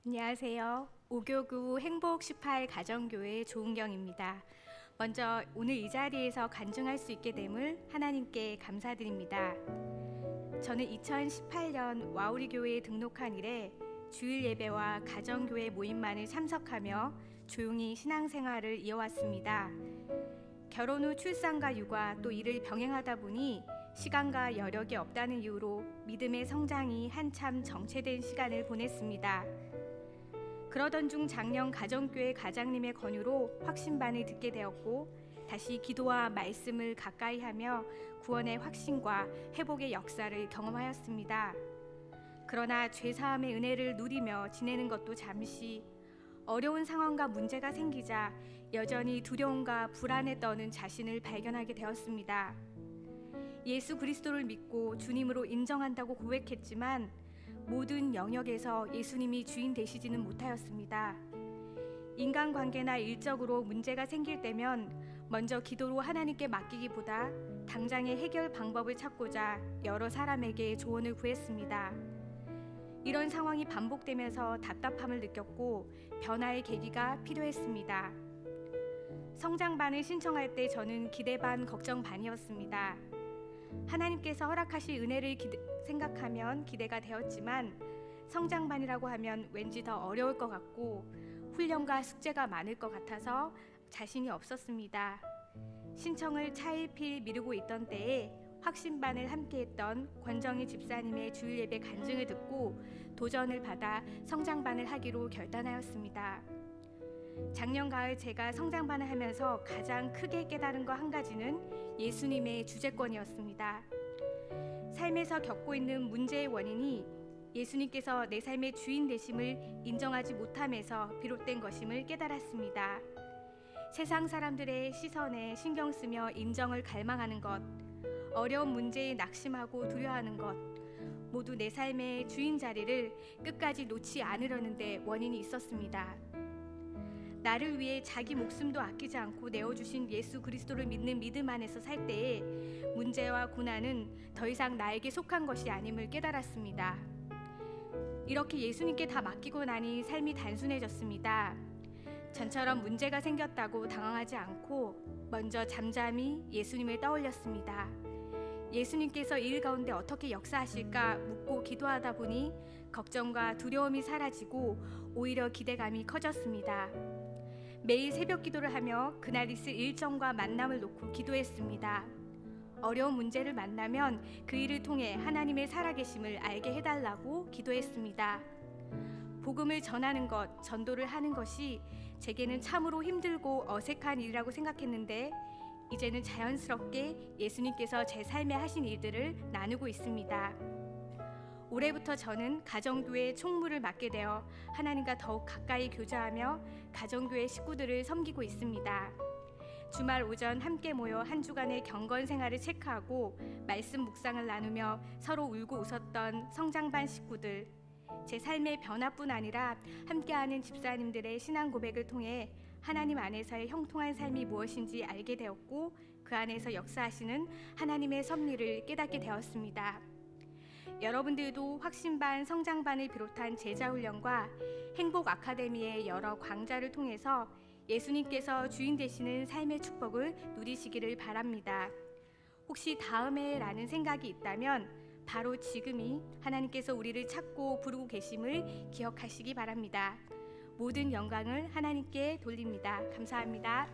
안녕하세요. 오교구 행복 18 가정교회 조은경입니다. 먼저 오늘 이 자리에서 간증할 수 있게 됨을 하나님께 감사드립니다. 저는 2018년 와우리 교회에 등록한 이래 주일 예배와 가정교회 모임만을 참석하며 조용히 신앙생활을 이어왔습니다. 결혼 후 출산과 육아 또 일을 병행하다 보니 시간과 여력이 없다는 이유로 믿음의 성장이 한참 정체된 시간을 보냈습니다. 그러던 중 작년 가정교회 가장님의 권유로 확신반을 듣게 되었고 다시 기도와 말씀을 가까이 하며 구원의 확신과 회복의 역사를 경험하였습니다. 그러나 죄사함의 은혜를 누리며 지내는 것도 잠시 어려운 상황과 문제가 생기자 여전히 두려움과 불안에 떠는 자신을 발견하게 되었습니다. 예수 그리스도를 믿고 주님으로 인정한다고 고백했지만 모든 영역에서 예수님이 주인 되시지는 못하였습니다. 인간관계나 일적으로 문제가 생길 때면 먼저 기도로 하나님께 맡기기보다 당장의 해결 방법을 찾고자 여러 사람에게 조언을 구했습니다. 이런 상황이 반복되면서 답답함을 느꼈고 변화의 계기가 필요했습니다. 성장반을 신청할 때 저는 기대 반 걱정 반이었습니다. 하나님께서 허락하실 은혜를 생각하면 기대가 되었지만 성장반이라고 하면 왠지 더 어려울 것 같고 훈련과 숙제가 많을 것 같아서 자신이 없었습니다. 신청을 차일피일 미루고 있던 때에 확신반을 함께했던 권정희 집사님의 주일 예배 간증을 듣고 도전을 받아 성장반을 하기로 결단하였습니다. 작년 가을 제가 성장반을 하면서 가장 크게 깨달은 것 한 가지는 예수님의 주재권이었습니다. 삶에서 겪고 있는 문제의 원인이 예수님께서 내 삶의 주인 되심을 인정하지 못함에서 비롯된 것임을 깨달았습니다. 세상 사람들의 시선에 신경 쓰며 인정을 갈망하는 것, 어려운 문제에 낙심하고 두려워하는 것, 모두 내 삶의 주인 자리를 끝까지 놓지 않으려는 데 원인이 있었습니다. 나를 위해 자기 목숨도 아끼지 않고 내어주신 예수 그리스도를 믿는 믿음 안에서 살 때에 문제와 고난은 더 이상 나에게 속한 것이 아님을 깨달았습니다. 이렇게 예수님께 다 맡기고 나니 삶이 단순해졌습니다. 전처럼 문제가 생겼다고 당황하지 않고 먼저 잠잠히 예수님을 떠올렸습니다. 예수님께서 이 일 가운데 어떻게 역사하실까 묻고 기도하다 보니 걱정과 두려움이 사라지고 오히려 기대감이 커졌습니다. 매일 새벽 기도를 하며 그날 있을 일정과 만남을 놓고 기도했습니다. 어려운 문제를 만나면 그 일을 통해 하나님의 살아계심을 알게 해달라고 기도했습니다. 복음을 전하는 것, 전도를 하는 것이 제게는 참으로 힘들고 어색한 일이라고 생각했는데 이제는 자연스럽게 예수님께서 제 삶에 하신 일들을 나누고 있습니다. 올해부터 저는 가정교회 총무를 맡게 되어 하나님과 더욱 가까이 교제하며 가정교회 식구들을 섬기고 있습니다. 주말 오전 함께 모여 한 주간의 경건 생활을 체크하고 말씀 묵상을 나누며 서로 울고 웃었던 성장반 식구들, 제 삶의 변화뿐 아니라 함께하는 집사님들의 신앙 고백을 통해 하나님 안에서의 형통한 삶이 무엇인지 알게 되었고 그 안에서 역사하시는 하나님의 섭리를 깨닫게 되었습니다. 여러분들도 확신반, 성장반을 비롯한 제자훈련과 행복 아카데미의 여러 강좌를 통해서 예수님께서 주인 되시는 삶의 축복을 누리시기를 바랍니다. 혹시 다음에 라는 생각이 있다면 바로 지금이 하나님께서 우리를 찾고 부르고 계심을 기억하시기 바랍니다. 모든 영광을 하나님께 돌립니다. 감사합니다.